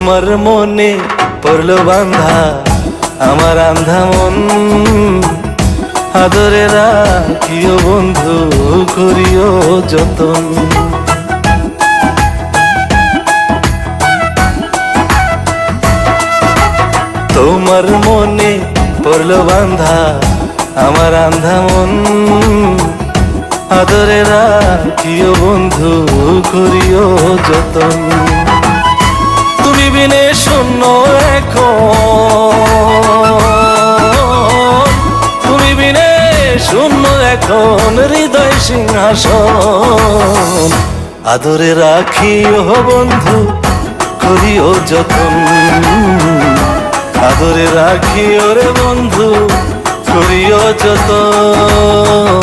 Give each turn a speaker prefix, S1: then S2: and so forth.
S1: আমার মনে পড়লো বান্ধা আমার আন্ধা মন, আদরে রাখিও বন্ধু করিও যতন। তোমার মনে পড়লো বান্ধা আমার আন্ধা মন, আদরে রাখিও বন্ধু করিও যতন। তুমি বিনে শূন্য এখন, তুমি বিনে শূন্য এখন হৃদয় সিংহাসন, আদরে রাখিও বন্ধু করিও যতন, আদরে রাখিও রে বন্ধু করিও যতন।